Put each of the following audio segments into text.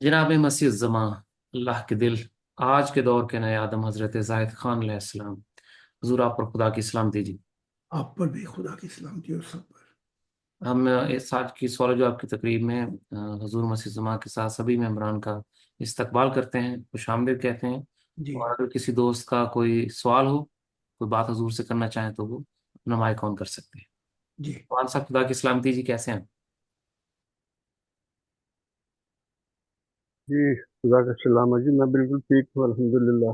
जनाब मसीह ज़मा अल्लाह के दिल आज के दौर के नए आदम हज़रत ज़ाहिद ख़ान अलैहिस्सलाम, हुज़ूर आप पर खुदा की सलाम दीजिए। आप पर भी खुदा की सलामती और सब पर। हम इस आज की सवाल जवाब की तकरीब में हुज़ूर मसीह ज़मा के साथ सभी मेम्बरान का इस्तकबाल करते हैं, खुशामदीद कहते हैं। जी और अगर किसी दोस्त का कोई सवाल हो, कोई बात हुज़ूर से करना चाहें तो वो अपना माइक ऑन कर सकते हैं। जी मान साहब खुदा की सलामती जी, कैसे हैं? जी, खुदा का सलाम है जी। मैं बिल्कुल ठीक हूँ, अल्हम्दुलिल्लाह।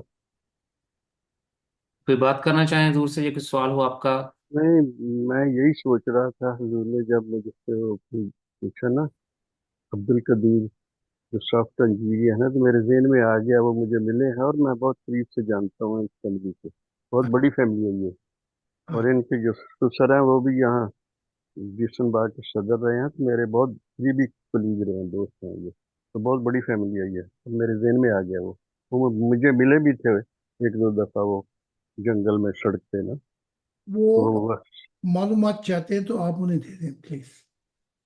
कोई बात करना चाहें हुज़ूर से, या कोई सवाल हो आपका? नहीं, मैं यही सोच रहा था, हुजूर ने जब मुझसे वो पूछा ना, अब्दुल कदीर जो सॉफ्ट इंजीनियर है ना, तो मेरे जहन में आ गया। वो मुझे मिले हैं और मैं बहुत करीब से जानता हूँ इस फैमिली को। बहुत बड़ी फैमिली है ये। हाँ, और इनके जो ससुर हैं वो भी यहाँ जिसन बाग के सदर रहे हैं, तो मेरे बहुत करीबी कलीग रहे हैं, दोस्त हैं ये। तो बहुत बड़ी फैमिली है ये, तो मेरे जहन में आ गया वो मुझे मिले भी थे एक दो दफा, वो जंगल में सड़क पे ना। तो वो बस मालूमात चाहते हैं तो आप उन्हें दे दें प्लीज।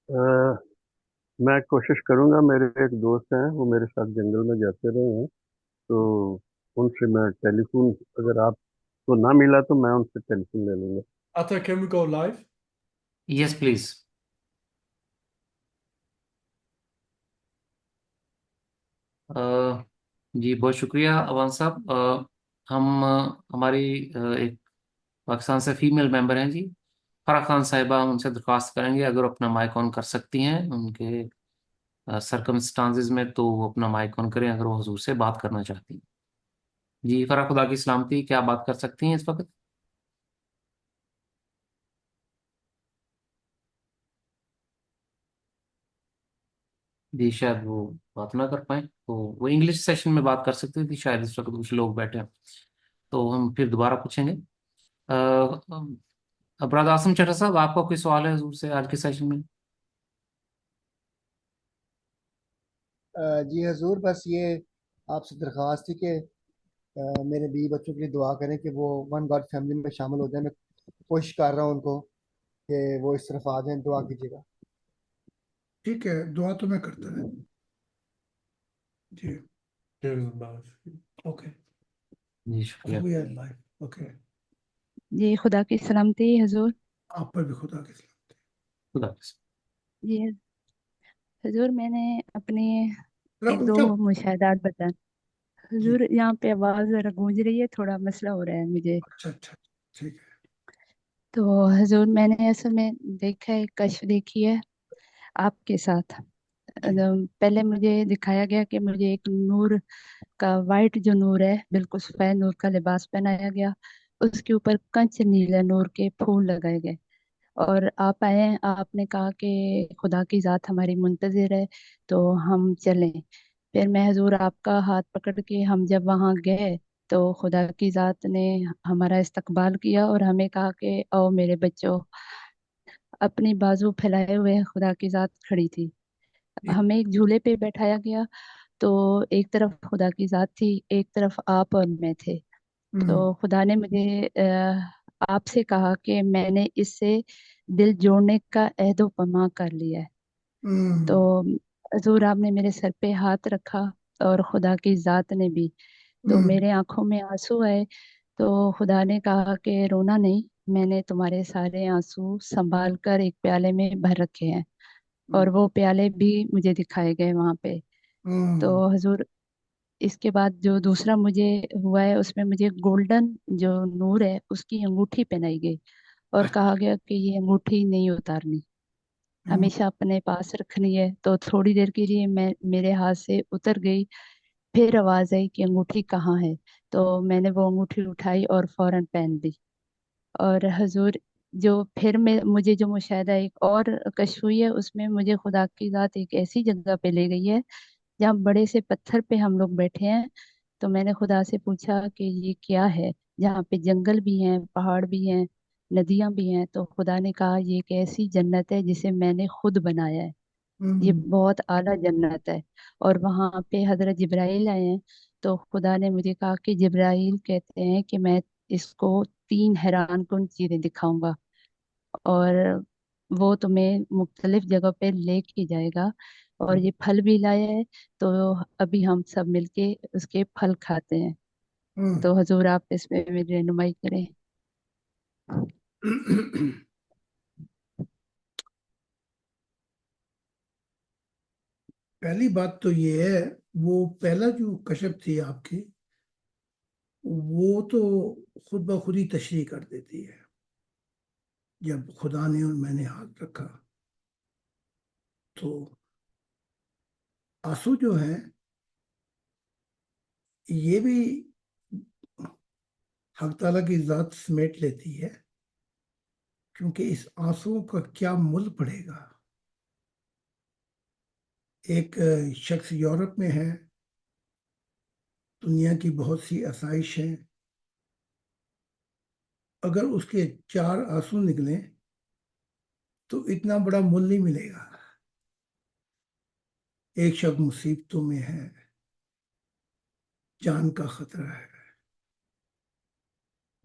अ, मैं कोशिश करूंगा। मेरे एक दोस्त हैं, वो मेरे साथ जंगल में जाते रहे हैं, तो उनसे मैं टेलीफोन, अगर आपको ना मिला तो मैं उनसे टेलीफोन ले लूंगा। Atta, can we go live? Yes please. जी बहुत शुक्रिया अवान साहब। हम हमारी एक पाकिस्तान से फीमेल मेंबर हैं जी, फरा खान साहिबा, हम उनसे दरख्वास्त करेंगे अगर वो अपना माइक ऑन कर सकती हैं उनके सरकमस्टांसिस में, तो वो अपना माइक ऑन करें अगर वो हुजूर से बात करना चाहती हैं। जी फरा, खुदा की सलामती, क्या बात कर सकती हैं इस वक्त? जी शायद वो बात ना कर पाए, तो वो इंग्लिश सेशन में बात कर सकती थी शायद, इस वक्त कुछ लोग बैठे हैं, तो हम फिर दोबारा पूछेंगे। ब्रदर आसम चटर साहब, आपका कोई सवाल है हुजूर से आज के सेशन में? जी हजूर, बस ये आपसे दरख्वास्त थी कि मेरे बीवी बच्चों के लिए दुआ करें कि वो वन गॉड फैमिली में शामिल हो जाए। मैं कोशिश कर रहा हूँ उनको कि वो इस तरफ आ जाएं, दुआ कीजिएगा। ठीक है, दुआ तो मैं करता रहता हूँ। जी ओके, जी अब शुक्रिया। We are live. ओके, जी खुदा की सलामती हजूर। आप पर भी खुदा की सलामती। खुदा हाफिज। जी हजूर, मैंने अपने जरा एक दो ऊंचा। मुशाहदात बता। जी, हजूर, यहाँ पे आवाज़ ज़रा गूंज रही है, थोड़ा मसला हो रहा है मुझे। अच्छा अच्छा, ठीक है। तो हजूर, मैंने असल में देखा है, कश्फ देखी है आपके साथ। जी। पहले मुझे दिखाया गया कि मुझे एक नूर का, वाइट जो नूर है, बिल्कुल सफ़ेद नूर का लिबास पहनाया गया। उसके ऊपर कंच नीले नूर के फूल लगाए गए। और आप आए हैं, आपने कहा कि खुदा की ज़ात हमारी मुंतज़िर है, तो हम चलें। फिर मैं हजूर आपका हाथ पकड़ के हम जब वहाँ गए, तो खुदा की ज़ात ने हमारा इस्तकबाल किया और हमें कहा कि आओ मेरे बच्चों। अपनी बाजू फैलाए हुए खुदा की ज़ात खड़ी थी। जी। हमें एक झूले पे बैठाया गया। तो एक तरफ खुदा की ज़ात थी, एक तरफ आप और मैं थे। हम्म तो खुदा ने मुझे आपसे कहा कि मैंने इससे दिल जोड़ने का अहद व पैमां कर लिया है। तो हम्म हजूर, आपने मेरे सर पे हाथ रखा और खुदा की ज़ात ने भी। तो हम्म मेरे आंखों में आंसू आए। तो खुदा ने कहा कि रोना नहीं, मैंने तुम्हारे सारे आंसू संभाल कर एक प्याले में भर रखे हैं। और वो प्याले भी मुझे दिखाए गए वहां पे। हम्म तो हजूर, इसके बाद जो दूसरा मुझे हुआ है, उसमें मुझे गोल्डन जो नूर है उसकी अंगूठी पहनाई गई। और अच्छा। कहा गया कि ये अंगूठी नहीं उतारनी, हम्म हमेशा अपने पास रखनी है। तो थोड़ी देर के लिए मैं, मेरे हाथ से उतर गई। फिर आवाज आई कि अंगूठी कहाँ है। तो मैंने वो अंगूठी उठाई और फौरन पहन ली। और हजूर, जो फिर मैं, मुझे जो मुशाहिदा एक और कश्फ हुई है, उसमें मुझे खुदा की जात एक ऐसी जगह पे ले गई है जहाँ बड़े से पत्थर पे हम लोग बैठे हैं। तो मैंने खुदा से पूछा कि ये क्या है, जहाँ पे जंगल भी हैं, पहाड़ भी हैं, नदियां भी हैं। तो खुदा ने कहा ये एक ऐसी जन्नत है जिसे मैंने खुद बनाया है। ये हम्म बहुत आला जन्नत है। और वहां पे हजरत जिब्राइल आए हैं। तो खुदा ने मुझे कहा कि जिब्राइल कहते हैं कि मैं इसको तीन हैरान कुन चीजें दिखाऊंगा। और वो तुम्हें मुख्तलिफ जगह पे लेके जाएगा। और ये फल भी लाया है, तो अभी हम सब मिलके उसके फल खाते हैं। हम्म। तो हजूर आप इसमें मेरी रहनुमाई करें। पहली बात तो ये है, वो पहला जो कशफ थी आपकी, वो तो खुद ब खुद ही तशरीह कर देती है। जब खुदा ने और मैंने हाथ रखा, तो आंसू जो है ये भी हक ताला की जात समेट लेती है, क्योंकि इस आंसुओं का क्या मूल पड़ेगा। एक शख्स यूरोप में है, दुनिया की बहुत सी आसाइश है, अगर उसके 4 आंसू निकलें तो इतना बड़ा मूल नहीं मिलेगा। एक शख्स मुसीबतों में है, जान का खतरा है,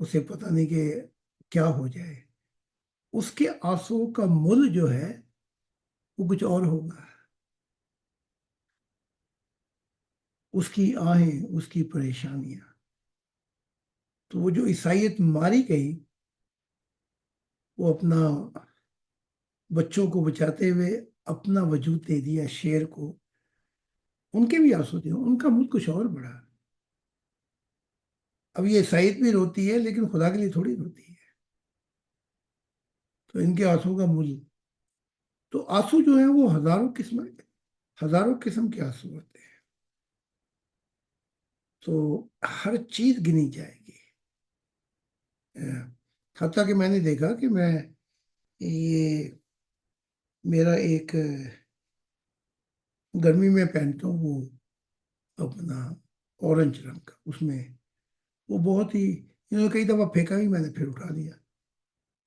उसे पता नहीं कि क्या हो जाए, उसके आंसुओं का मूल जो है वो कुछ और होगा। उसकी आहें, उसकी परेशानियां। तो वो जो ईसाइयत मारी गई, वो अपना बच्चों को बचाते हुए अपना वजूद दे दिया शेर को। उनके भी आंसू थे, उनका मुल्क कुछ और बड़ा। अब ये ईसाइयत भी रोती है, लेकिन खुदा के लिए थोड़ी रोती है। तो इनके आंसू का मूल, तो आंसू जो है वो हजारों किस्म के आंसू होते हैं। तो हर चीज गिनी जाएगी। हत्ता कि मैंने देखा कि मैं ये मेरा एक गर्मी में पहनता हूँ, वो अपना ऑरेंज रंग का, उसमें वो बहुत ही, कई दफा फेंका भी मैंने, फिर उठा लिया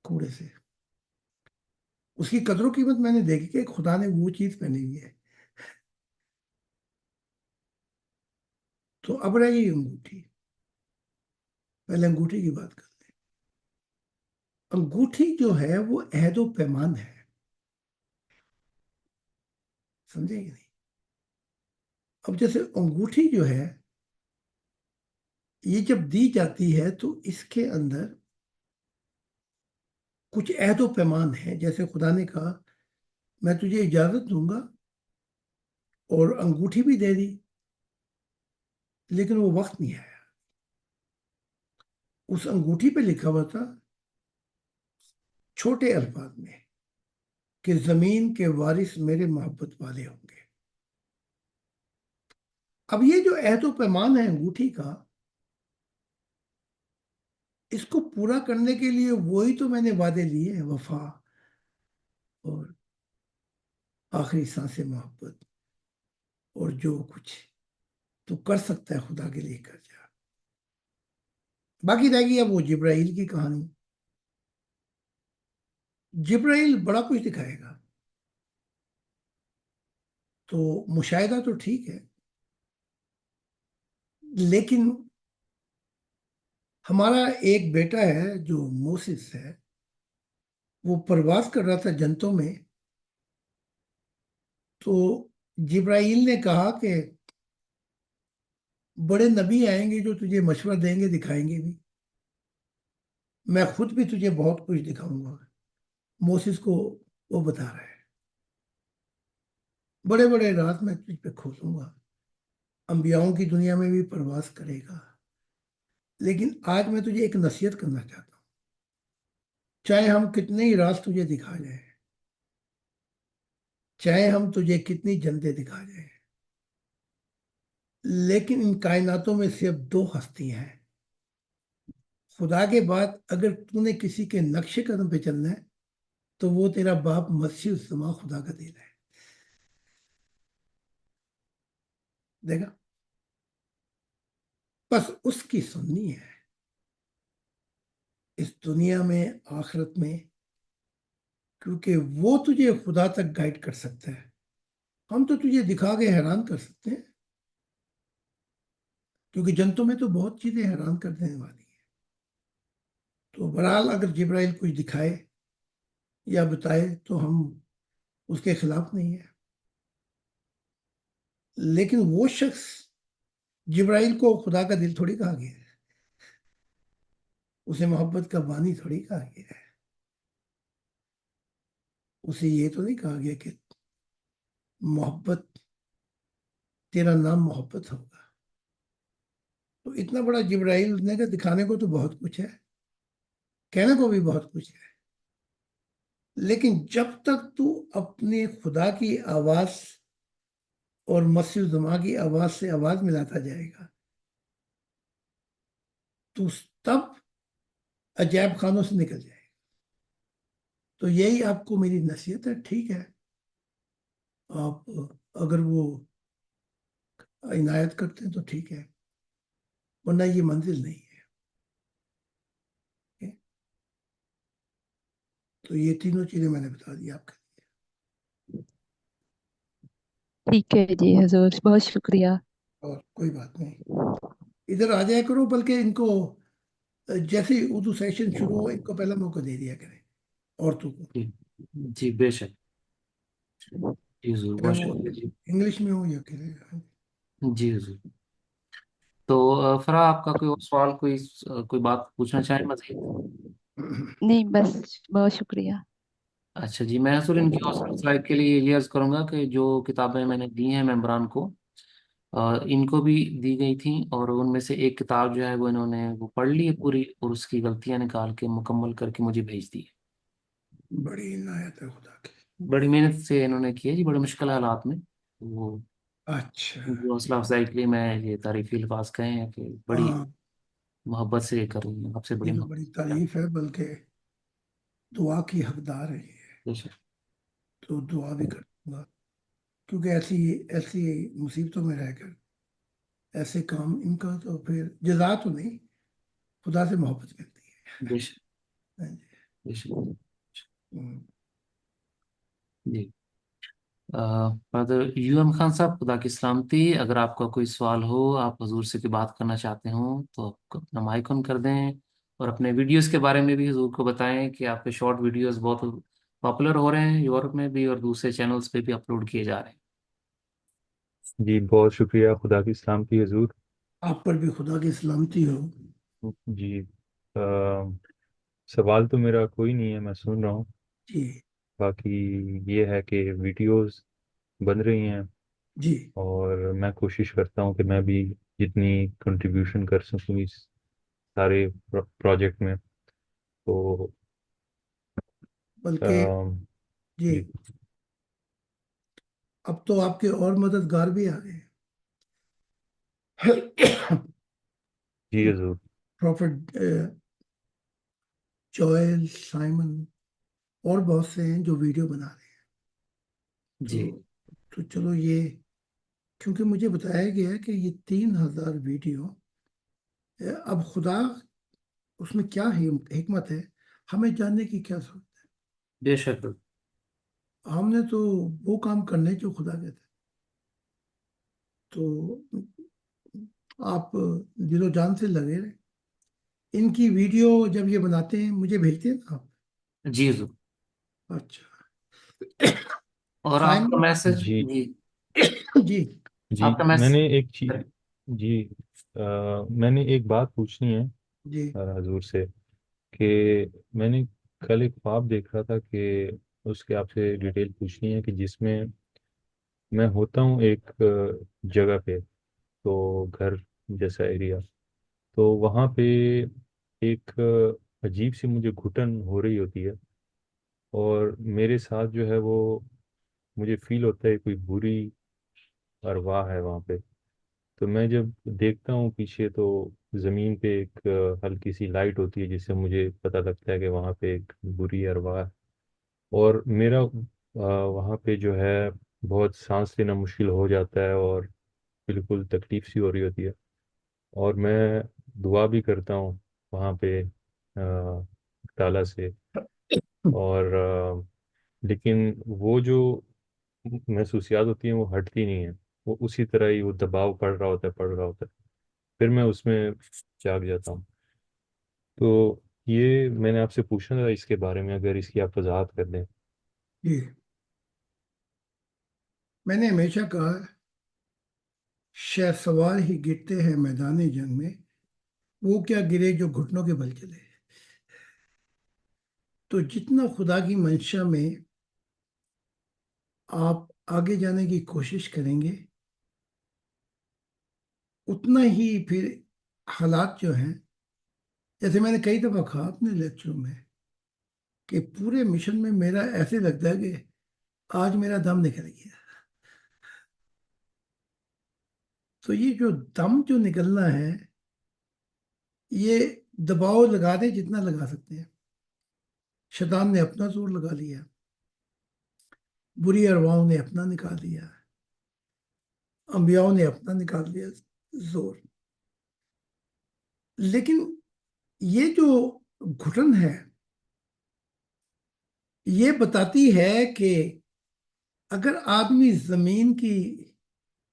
कूड़े से। उसकी कदर कीमत मैंने देखी कि खुदा ने वो चीज पहनी हुई है। तो अब रह गई अंगूठी। पहले अंगूठी की बात कर। अंगूठी जो है वो अहदो पैमान है, समझे कि नहीं। अब जैसे अंगूठी जो है, ये जब दी जाती है तो इसके अंदर कुछ अहदो पैमान है। जैसे खुदा ने कहा, मैं तुझे इजाजत दूंगा, और अंगूठी भी दे दी, लेकिन वो वक्त नहीं आया। उस अंगूठी पे लिखा हुआ था छोटे अल्फाज में कि जमीन के वारिस मेरे मोहब्बत वाले होंगे। अब ये जो अहदो पैमान है अंगूठी का, इसको पूरा करने के लिए वही तो मैंने वादे लिए हैं, वफा और आखिरी सांसें मोहब्बत, और जो कुछ तू कर सकता है खुदा के लिए कर जा। बाकी रह गई अब वो जिब्राइल की कहानी। जिब्राइल बड़ा कुछ दिखाएगा। तो मुशाहिदा तो ठीक है, लेकिन हमारा एक बेटा है जो मोसिस है, वो प्रवास कर रहा था जंतों में। तो जिब्राइल ने कहा कि बड़े नबी आएंगे जो तुझे मशवरा देंगे, दिखाएंगे भी, मैं खुद भी तुझे बहुत कुछ दिखाऊंगा। मोसिस को वो बता रहा है, बड़े बड़े राज मैं तुझ पे खोलूंगा, अंबियाओं की दुनिया में भी प्रवास करेगा। लेकिन आज मैं तुझे एक नसीहत करना चाहता हूँ। चाहे हम कितने ही राज तुझे दिखा जाए, चाहे हम तुझे कितनी जन्नतें दिखा जाए, लेकिन इन कायनातों में सिर्फ 2 हस्तियां हैं। खुदा के बाद अगर तूने किसी के नक्शे कदम पे चलना है, तो वो तेरा बाप मसीह उस खुदा का दिल है। देखा, बस उसकी सुननी है इस दुनिया में, आखिरत में, क्योंकि वो तुझे खुदा तक गाइड कर सकता है। हम तो तुझे दिखा के हैरान कर सकते हैं, क्योंकि जंतु में तो बहुत चीजें हैरान कर देने वाली हैं। तो बहरहाल अगर जिब्राइल कुछ दिखाए یا بتائے تو ہم اس کے خلاف نہیں ہیں، لیکن وہ شخص جبرائیل کو خدا کا دل تھوڑی کہا گیا ہے، اسے محبت کا بانی تھوڑی کہا گیا ہے، اسے یہ تو نہیں کہا گیا کہ محبت، تیرا نام محبت ہوگا۔ تو اتنا بڑا جبرائیل نے کہا دکھانے کو تو بہت کچھ ہے، کہنے کو بھی بہت کچھ ہے، لیکن جب تک تو اپنے خدا کی آواز اور مسیح الزما کی آواز سے آواز ملاتا جائے گا تو تب عجائب خانوں سے نکل جائے گا۔ تو یہی آپ کو میری نصیحت ہے، ٹھیک ہے، آپ اگر وہ عنایت کرتے ہیں تو ٹھیک ہے، ورنہ یہ منزل نہیں ہے۔ تو یہ تینوں چیزیں میں نے بتا دی آپ کو۔ ٹھیک ہے جی حضور، بہت شکریہ۔ اور کوئی بات نہیں، ادھر آ جایا کرو، بلکہ ان کو جیسے ہی اردو سیشن شروع ہو ان کو پہلا موقع دے دیا کریں، عورتوں کو، جی جی بے شک، جی حضور چاہے بہت وہ شکریہ جی۔ انگلش میں ہو یا کہ جی حضور، تو فرا آپ کا کوئی اور سوال، کوئی بات پوچھنا چاہیں مزید؟ نہیں بس، بہت شکریہ۔ اچھا جی، میں حضور ان کی حوصلہ افزائی کے لیے یہ عرض کروں گا کہ جو کتابیں میں نے دی ہیں ممبران کو، ان کو بھی دی گئی تھیں، اور ان میں سے ایک کتاب جو ہے وہ انہوں نے وہ پڑھ لی ہے پوری، اور اس کی غلطیاں نکال کے مکمل کر کے مجھے بھیج دی ہے۔ بڑی عنایت ہے خدا کی۔ بڑی محنت سے انہوں نے کی ہے جی، بڑے مشکل حالات میں، وہ اچھا، ان کی حوصلہ افزائی کے لیے میں یہ تعریفی الفاظ کہے ہیں کہ بڑی ہاں، محبت سے کر رہی ہیں، آپ سے بڑی یہ تو محبت بڑی سے۔ تعریف ہے، بلکہ دعا کی حقدار ہے یہ، بے شک، تو دعا بھی کروں گا، کیونکہ ایسی ایسی مصیبتوں میں رہ کر ایسے کام ان کا تو پھر جزا تو نہیں، خدا سے محبت ملتی بے شک، ہے۔ ہاں جی، بے شک۔ ہوں۔ جی، فادر یو ایم خان صاحب، خدا کی سلامتی، اگر آپ کا کوئی سوال ہو، آپ حضور سے کوئی بات کرنا چاہتے ہوں تو آپ اپنا مائک آن کر دیں، اور اپنے ویڈیوز کے بارے میں بھی حضور کو بتائیں کہ آپ کے شارٹ ویڈیوز بہت پاپولر ہو رہے ہیں، یورپ میں بھی اور دوسرے چینلز پہ بھی اپلوڈ کیے جا رہے ہیں۔ جی بہت شکریہ، خدا کی سلامتی حضور۔ آپ پر بھی خدا کی سلامتی ہو۔ جی، سوال تو میرا کوئی نہیں ہے، میں سن رہا ہوں، جی باقی یہ ہے کہ ویڈیوز بن رہی ہیں، جی، اور میں کوشش کرتا ہوں کہ میں بھی جتنی کنٹریبیوشن کر سکوں اس سارے پروجیکٹ میں، تو بلکہ جی، جی اب تو آپ کے اور مددگار بھی آ گئے ہیں۔ جی حضور۔ پروفٹ جوئل، سائمن اور بہت سے ہیں جو ویڈیو بنا رہے ہیں، جی تو چلو یہ، کیونکہ مجھے بتایا گیا ہے کہ یہ 3000 ویڈیو، اب خدا اس میں کیا حکمت ہے ہمیں جاننے کی کیا ضرورت بے شک، ہے، ہم نے تو وہ کام کرنے جو خدا کہتے ہیں۔ تو آپ دل و جان سے لگے رہے، ان کی ویڈیو جب یہ بناتے ہیں مجھے بھیجتے ہیں نا جی حضور، آپ؟ اچھا، اور آپ کا سائمن میسج جی جی، جی جی آپ کا میں میسج نے ایک چیز، جی میں نے ایک بات پوچھنی ہے جی حضور سے، کہ میں نے کل ایک خواب دیکھ رہا تھا، کہ اس کے آپ سے ڈیٹیل پوچھنی ہے، کہ جس میں میں ہوتا ہوں ایک جگہ پہ، تو گھر جیسا ایریا، تو وہاں پہ ایک عجیب سی مجھے گھٹن ہو رہی ہوتی ہے، اور میرے ساتھ جو ہے وہ مجھے فیل ہوتا ہے کوئی بری ارواح ہے وہاں پہ، تو میں جب دیکھتا ہوں پیچھے تو زمین پہ ایک ہلکی سی لائٹ ہوتی ہے، جس سے مجھے پتہ لگتا ہے کہ وہاں پہ ایک بری ارواح ہے، اور میرا وہاں پہ جو ہے بہت سانس لینا مشکل ہو جاتا ہے، اور بالکل تکلیف سی ہو رہی ہوتی ہے، اور میں دعا بھی کرتا ہوں وہاں پہ تعالیٰ سے، اور لیکن وہ جو محسوسیات ہوتی ہیں وہ ہٹتی نہیں ہیں، وہ اسی طرح ہی وہ دباؤ پڑ رہا ہوتا ہے، پڑ رہا ہوتا ہے، پھر میں اس میں جاگ جاتا ہوں۔ تو یہ میں نے آپ سے پوچھنا تھا اس کے بارے میں، اگر اس کی آپ وضاحت کر دیں۔ جی، میں نے ہمیشہ کہا ہے، شہ سوار ہی گرتے ہیں میدان جنگ میں، وہ کیا گرے جو گھٹنوں کے بل چلے۔ تو جتنا خدا کی منشا میں آپ آگے جانے کی کوشش کریں گے، اتنا ہی پھر حالات جو ہیں، جیسے میں نے کئی دفعہ کہا اپنے لیکچروں میں، کہ پورے مشن میں میرا ایسے لگتا ہے کہ آج میرا دم نکل گیا۔ تو یہ جو دم جو نکلنا ہے، یہ دباؤ لگا دیں جتنا لگا سکتے ہیں۔ شیطان نے اپنا زور لگا لیا، بری ارواحوں نے اپنا نکال لیا، انبیاؤں نے اپنا نکال لیا زور۔ لیکن یہ جو گھٹن ہے، یہ بتاتی ہے کہ اگر آدمی زمین کی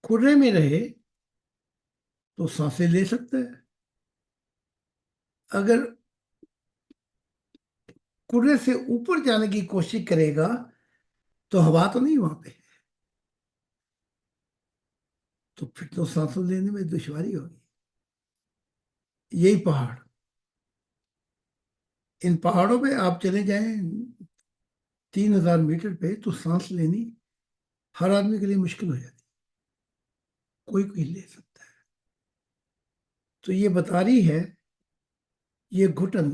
کھرے میں رہے تو سانسیں لے سکتا ہے، اگر کھرے سے اوپر جانے کی کوشش کرے گا تو ہوا تو نہیں وہاں پہ، تو پھر تو سانسوں لینے میں دشواری ہوگی۔ یہی پہاڑ، ان پہاڑوں پہ آپ چلے جائیں 3000 میٹر پہ، تو سانس لینی ہر آدمی کے لیے مشکل ہو جاتی، کوئی کوئی لے سکتا ہے۔ تو یہ بتا رہی ہے یہ گھٹن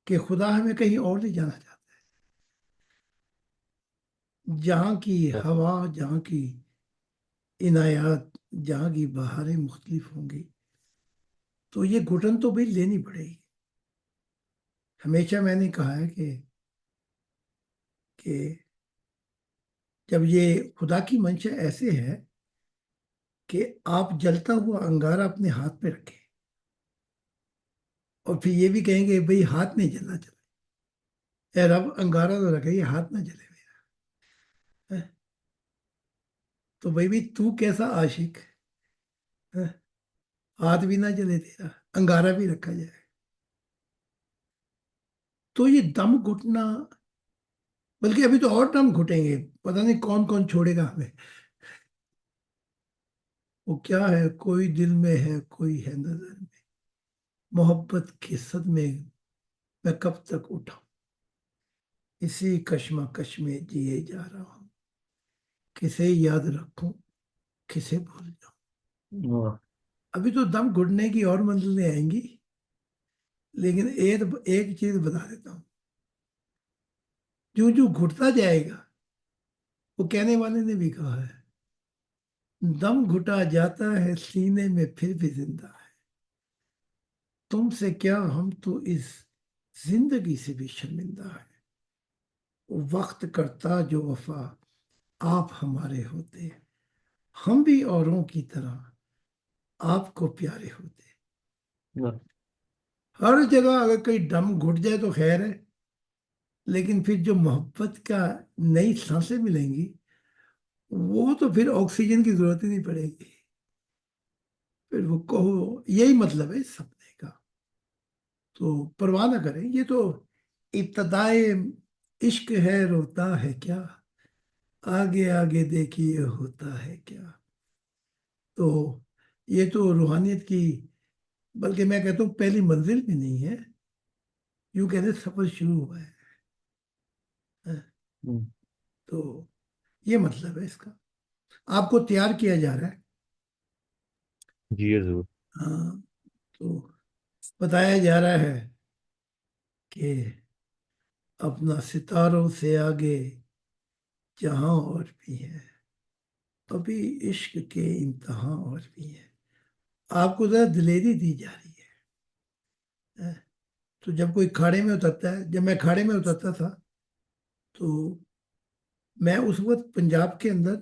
کہ خدا ہمیں کہیں اور لے جانا چاہتا ہے، جہاں کی ہوا، جہاں کی عنایات، جہاں کی بہاریں مختلف ہوں گی، تو یہ گھٹن تو بھی لینی پڑے گی۔ ہمیشہ میں نے کہا ہے کہ جب یہ خدا کی منشا ایسے ہے کہ آپ جلتا ہوا انگارہ اپنے ہاتھ پہ رکھیں اور پھر یہ بھی کہیں گے بھئی ہاتھ نہیں جلنا چاہے، اے رب انگارہ تو رکھے، یہ ہاتھ نہ جلے میرا۔ تو بھئی تو کیسا عاشق، ہاتھ بھی نہ جلے تیرا، انگارہ بھی رکھا جائے۔ تو یہ دم گھٹنا، بلکہ ابھی تو اور دم گھٹیں گے، پتہ نہیں کون کون چھوڑے گا ہمیں۔ وہ کیا ہے، کوئی دل میں ہے، کوئی ہے نظر میں، محبت کے صدمے میں کب تک اٹھاؤں، اسی کشمکش میں جیے جا رہا ہوں، کسے یاد رکھوں، کسے بھول جاؤں۔ ابھی تو دم گھٹنے کی اور منزلیں آئیں گی، لیکن ایک چیز بتا دیتا ہوں، جو گھٹتا جائے گا، وہ کہنے والے نے بھی کہا ہے، دم گھٹا جاتا ہے سینے میں پھر بھی زندہ ہے، تم سے کیا ہم تو اس زندگی سے بھی شرمندہ ہے، وقت کرتا جو وفا آپ ہمارے ہوتے، ہم بھی اوروں کی طرح آپ کو پیارے ہوتے۔ ہر جگہ اگر کوئی دم گھٹ جائے تو خیر ہے، لیکن پھر جو محبت کا نئی سانسیں ملیں گی، وہ تو پھر آکسیجن کی ضرورت ہی نہیں پڑے گی، پھر وہ کہو یہی مطلب ہے سپنے کا۔ تو پرواہ نہ کریں، یہ تو ابتدائے عشق ہے، روتا ہے کیا، آگے آگے دیکھیے ہوتا ہے کیا۔ تو یہ تو روحانیت کی، بلکہ میں کہتا ہوں پہلی منزل بھی نہیں ہے، یوں کہتے سفر شروع ہوا ہے۔ تو یہ مطلب ہے اس کا، آپ کو تیار کیا جا رہا ہے۔ جی ضرور۔ ہاں، تو بتایا جا رہا ہے کہ اپنا ستاروں سے آگے جہاں اور بھی ہے، ابھی عشق کے امتحان اور بھی ہے، آپ کو ذرا دلیری دی جا رہی ہے۔ تو جب کوئی کھاڑے میں اترتا ہے، جب میں کھاڑے میں اترتا تھا تو میں اس وقت پنجاب کے اندر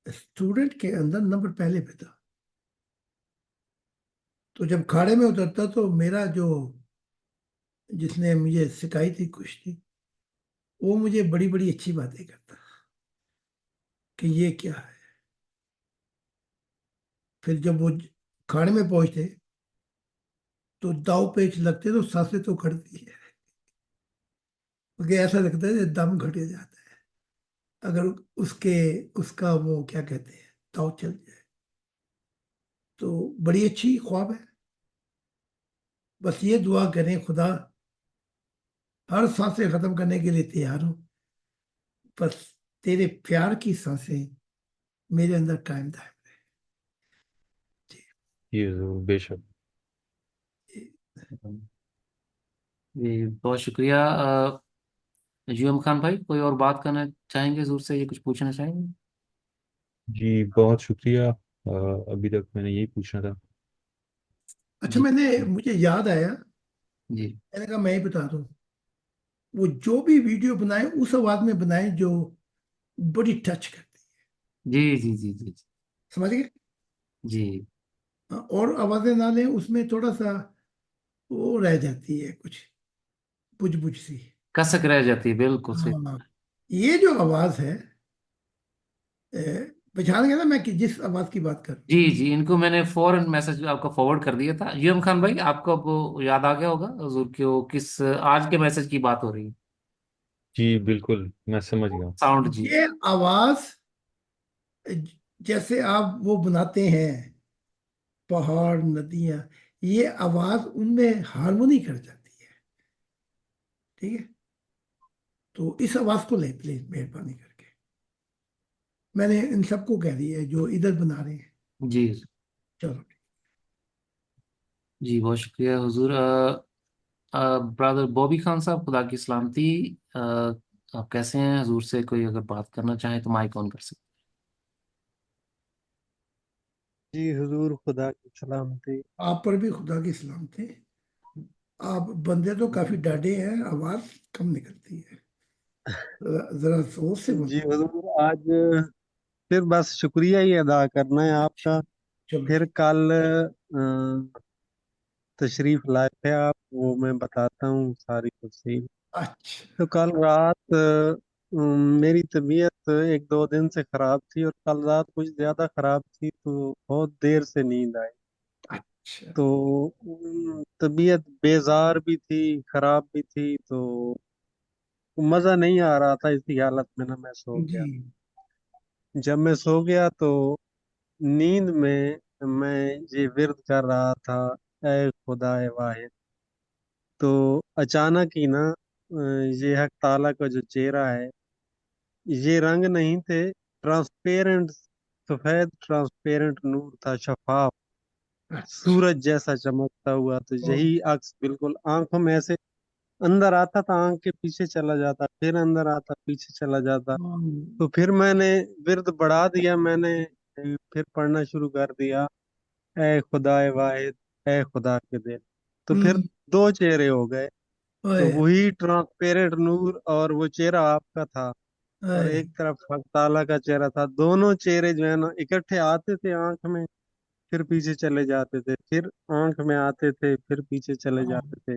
اسٹوڈنٹ کے اندر نمبر پہلے پہ تھا۔ تو جب کھاڑے میں اترتا تو میرا جس نے مجھے سکھائی تھی کشتی، وہ مجھے بڑی بڑی اچھی باتیں کرتا کہ یہ کیا ہے۔ پھر جب وہ کھاڑے میں پہنچتے तो दाव पेच लगते तो सांसें तो खड़ती है, क्योंकि ऐसा लगता है कि दम घट जाता है अगर उसके उसका वो क्या कहते हैं दाव चल जाए। तो बड़ी अच्छी ख्वाब है। बस ये दुआ करें, खुदा हर सांसें खत्म करने के लिए तैयार हूं, बस तेरे प्यार की सांसें मेरे अंदर कायम दायम जी ज़रूर, बेशक। रहे। जी बहुत शुक्रिया। यूएम खान भाई, कोई और बात करना चाहेंगे हजूर से, ये कुछ पूछना चाहेंगे? जी बहुत शुक्रिया। अभी तक मैंने यही पूछना था। अच्छा, जी मुझे याद आया, जी मैंने कहा मैं ही बता दूं, वो जो भी वीडियो बनाए उस आवाज में बनाए जो बड़ी टच करती है। जी जी जी जी समझ गए? जी। हाँ, और आवाजें ना लें, उसमें थोड़ा सा वो रह जाती है कुछ बुझ बुझ सी। कसक रह जाती है, बिल्कुल सही। हाँ, ये जो आवाज है, पहचान गए ना मैं कि जिस आवाज की बात कर रहा जी जी, इनको मैंने फौरन मैसेज आपको फॉरवर्ड कर दिया था। यूएम खान भाई, आपको अब वो याद आ गया होगा हजूर की वो किस आज के मैसेज की बात हो रही है? जी बिल्कुल, मैं समझ गया। साउंड हूँ। जी। ये आवाज जैसे आप वो बनाते हैं पहाड़ नदियां, ये आवाज उनमें हारमोनी कर जाती है। ठीक है, तो इस आवाज को ले प्लीज मेहरबानी करके। मैंने इन सबको कह दिया है जो इधर बना रहे हैं। जी चलो। जी बहुत शुक्रिया हुजूर। ब्रदर बॉबी खान साहब, खुदा की सलामती। आप कैसे हैं? हजूर से कोई अगर बात करना चाहे तो माइक ऑन कर सकते जी हुजूर, खुदा की सलामती। आप पर भी खुदा की सलामती। आप बंदे तो काफी डाढ़े हैं, आवाज कम निकलती है, जरा जोर से जी बोलो। हुजूर, आज फिर बस शुक्रिया ही अदा करना है अच्छा, आपका। चलो फिर ठीक। कल तशरीफ लाए थे आप, वो मैं बताता हूँ सारी तफसील। अच्छा। तो कल रात मेरी तबीयत एक दो दिन से खराब थी, और कल रात कुछ ज्यादा खराब थी, तो बहुत देर से नींद आई। अच्छा। तो तबीयत बेजार भी थी, खराब भी थी, तो मजा नहीं आ रहा था। इसी हालत में ना मैं सो जी। गया। जब मैं सो गया तो नींद में मैं ये विर्द कर रहा था, ऐ खुदा वाहिद। तो अचानक ही ना ये हक ताला का जो चेहरा है, ये रंग नहीं थे, ट्रांसपेरेंट, सफेद ट्रांसपेरेंट नूर था, शफाफ, अच्छा। सूरज जैसा चमकता हुआ। तो ओ, यही अक्स बिल्कुल आंखों में ऐसे अंदर आता था, आंख के पीछे चला जाता, फिर अंदर आता, पीछे चला जाता। तो फिर मैंने विर्द बढ़ा दिया, मैंने फिर पढ़ना शुरू कर दिया, ए खुदाए वाहिद, ए खुदा के दिल। तो फिर हम्म, दो चेहरे हो गए। तो ओए, वही ट्रांसपेरेंट नूर और वो चेहरा आपका था, और ओए, एक तरफ हक ताला का चेहरा था। दोनों चेहरे जो है ना इकट्ठे आते थे आंख में, फिर पीछे चले जाते थे, फिर आंख में आते थे, फिर पीछे चले जाते थे।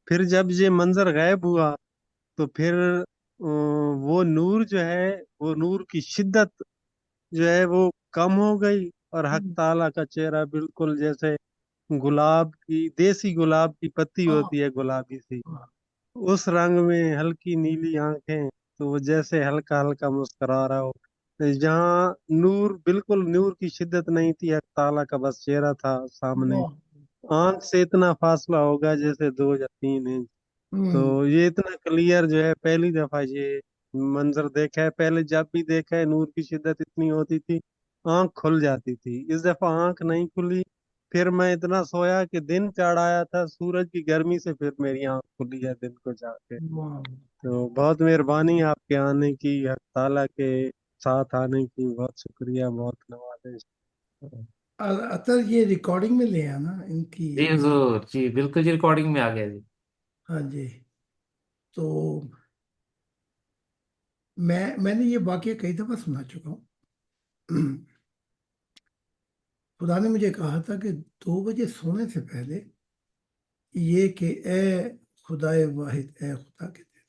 फिर जब ये मंजर गायब हुआ, तो फिर वो नूर जो है, वो नूर की शिद्दत जो है वो कम हो गई, और हक ताला का चेहरा बिल्कुल जैसे गुलाब की, देसी गुलाब की पत्ती होती है गुलाबी सी, उस रंग में, हल्की नीली आंखें, तो वो जैसे हल्का हल्का मुस्कुरा रहा हो। जहाँ नूर, बिल्कुल नूर की शिद्दत नहीं थी, हक ताला का बस चेहरा था सामने। वाह। आंख से इतना फासला होगा जैसे 2 या 3 इंच। हम्म, तो ये इतना क्लियर जो है, पहली दफा ये मंजर देखा है। पहले जब भी देखा है, नूर की शिद्दत इतनी होती थी, आंख खुल जाती थी। इस दफा आंख नहीं खुली। फिर मैं इतना सोया कि दिन चढ़ आया था, सूरज की गर्मी से फिर मेरी आंख खुली है दिन को जाके। वाह। तो बहुत मेहरबानी आपके आने की, हक ताला के साथ आने की, बहुत शुक्रिया, बहुत नवाजिश। अतर ये रिकॉर्डिंग में ले आना इनकी। जी हुजूर जी, बिल्कुल जी, रिकॉर्डिंग में आ गया जी। हाँ जी। तो मैंने ये वाकया कई दफा सुना चुका हूँ। खुदा ने मुझे कहा था कि 2 बजे सोने से पहले ये कि ए खुदाए वाहिद, ए खुदा के दिल।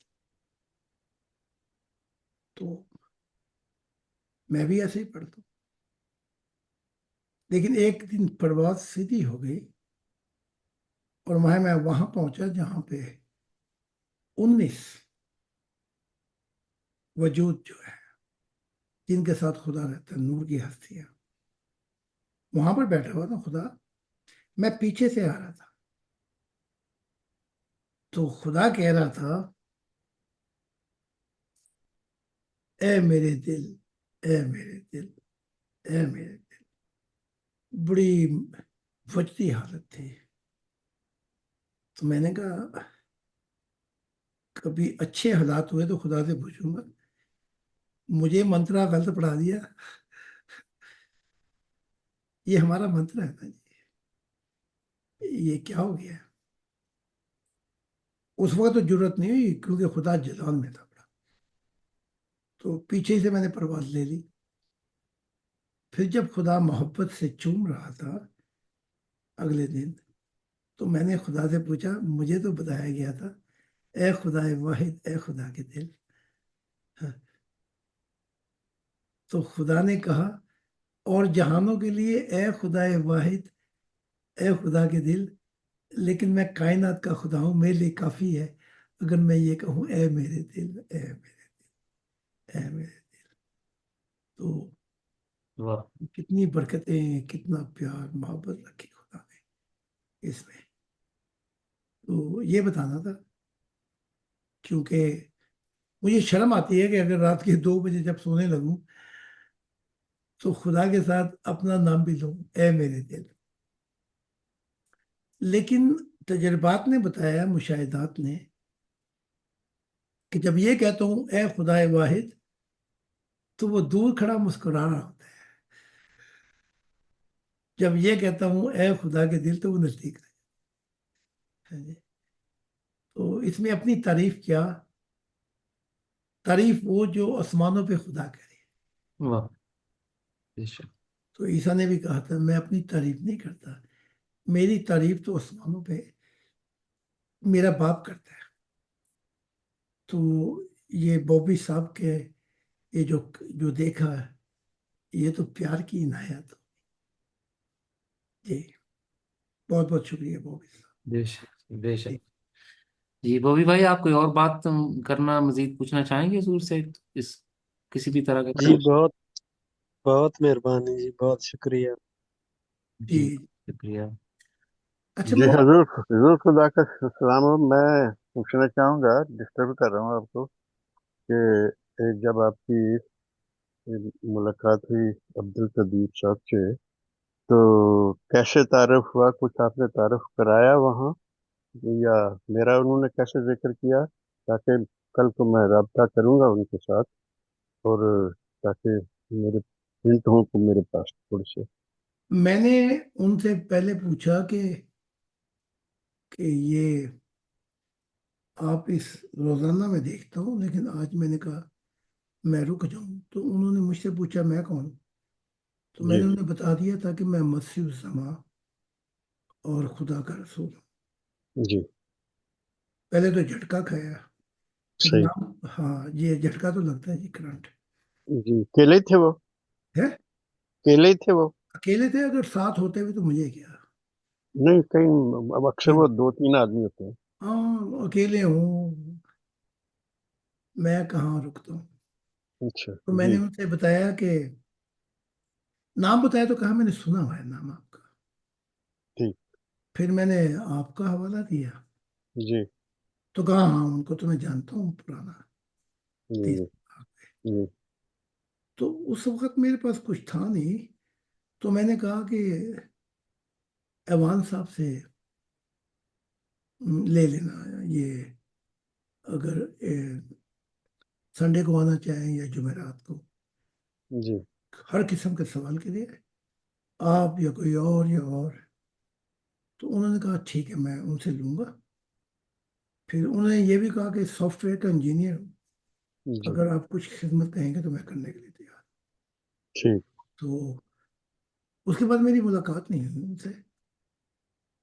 तो मैं भी ऐसे ही पढ़ता हूँ, लेकिन एक दिन परवाज सीधी हो गई اور میں وہاں پہنچا جہاں پہ 19 وجود جو ہے جن کے ساتھ خدا رہتا ہے، نور کی ہستیاں، وہاں پر بیٹھا ہوا تھا خدا. میں پیچھے سے آ رہا تھا تو خدا کہہ رہا تھا اے میرے دل، اے میرے دل، اے میرے دل. بڑی وجدی حالت تھی. تو میں نے کہا کبھی اچھے حالات ہوئے تو خدا سے پوچھوں گا، مجھے منترا غلط پڑھا دیا. یہ ہمارا منتر ہے نا جی، یہ کیا ہو گیا؟ اس وقت تو ضرورت نہیں ہوئی کیونکہ خدا جلال میں تھا بڑا. تو پیچھے سے میں نے پرواز لے لی. پھر جب خدا محبت سے چوم رہا تھا اگلے دن، تو میں نے خدا سے پوچھا، مجھے تو بتایا گیا تھا اے خدا واحد، اے خدا کے دل. تو خدا نے کہا اور جہانوں کے لیے اے خدا واحد، اے خدا کے دل، لیکن میں کائنات کا خدا ہوں، میرے لیے کافی ہے اگر میں یہ کہوں اے میرے دل، اے میرے دل، اے میرے دل. تو واہ. کتنی برکتیں، کتنا پیار محبت رکھی خدا نے اس میں. تو یہ بتانا تھا، کیونکہ مجھے شرم آتی ہے کہ اگر رات کے 2 بجے جب سونے لگوں تو خدا کے ساتھ اپنا نام بھی لوں، اے میرے دل. لیکن تجربات نے بتایا، مشاہدات نے، کہ جب یہ کہتا ہوں اے خدا واحد تو وہ دور کھڑا مسکرا رہا ہوتا ہے. جب یہ کہتا ہوں اے خدا کے دل تو وہ نزدیک ہے. تو اس میں اپنی تعریف کیا؟ تعریف وہ جو آسمانوں پہ خدا کرے. واہ. بے شک. تو عیسیٰ نے بھی کہا تھا میں اپنی تعریف نہیں کرتا، میری تعریف تو آسمانوں پہ میرا باپ کرتا ہے. تو یہ بوبی صاحب کے یہ جو دیکھا ہے، یہ تو پیار کی عنایت. جی بہت بہت شکریہ بوبی صاحب. بے شک بے شک. جی بوبی بھائی، آپ کوئی اور بات کرنا، مزید پوچھنا چاہیں گے حضور سے، اس کسی بھی طرح جی کا؟ بہت بہت مہربانی جی، بہت شکریہ. جی جی شکریہ. اچھا جی وہ حضور، حضور خدا کا سلام ہو. میں پوچھنا چاہوں گا، ڈسٹرب کر رہا ہوں آپ کو، کہ جب آپ کی ملاقات ہوئی عبد القدیر صاحب سے، تو کیسے تعارف ہوا؟ کچھ آپ نے تعارف کرایا وہاں، یا میرا انہوں نے کیسے ذکر کیا، تاکہ کل کو میں رابطہ کروں گا ان کے ساتھ، اور تاکہ میرے ہنٹ ہوں کو میرے پاس تھوڑے سے. میں نے ان سے پہلے پوچھا کہ یہ آپ اس روزانہ میں دیکھتا ہوں لیکن آج میں نے کہا میں رک جاؤں. تو انہوں نے مجھ سے پوچھا میں کون؟ تو میں جی نے انہیں بتا دیا تھا کہ میں مسیح الزما اور خدا کا رسول ہوں. جی پہلے تو جھٹکا کھایا، پھر صحیح. نام، ہاں یہ جھٹکا تو لگتا ہے جی، کرنٹ جی اکیلے تھے وہ؟ ہے. اکیلے تھے وہ؟ اکیلے تھے، اگر ساتھ ہوتے ہوئے تو مجھے کیا. نہیں، کہیں اب اکثر وہ 2-3 آدمی ہوتے ہیں. ہاں اکیلے ہوں، میں کہاں رکتا ہوں. اچھا تو میں نے جی ان سے بتایا کہ نام بتایا تو کہا میں نے سنا ہوا ہے نام آپ کا. ٹھیک. پھر میں نے آپ کا حوالہ دیا جی تو کہا ہاں ان کو تو میں جانتا ہوں، پرانا جی 30 جی تو اس وقت میرے پاس کچھ تھا نہیں. تو میں نے کہا کہ ایوان صاحب سے لے لینا یہ، اگر سنڈے کو آنا چاہیں یا جمعرات کو، جی ہر قسم کے سوال کے لیے، آپ یا کوئی اور یا اور. تو انہوں نے کہا ٹھیک ہے میں ان سے لوں گا. پھر انہوں نے یہ بھی کہا کہ سافٹ ویئر کا انجینئر ہوں، جی اگر آپ کچھ خدمت کہیں گے تو میں کرنے کے لیے تیار. ٹھیک. تو اس کے بعد میری ملاقات نہیں ہوئی ان سے.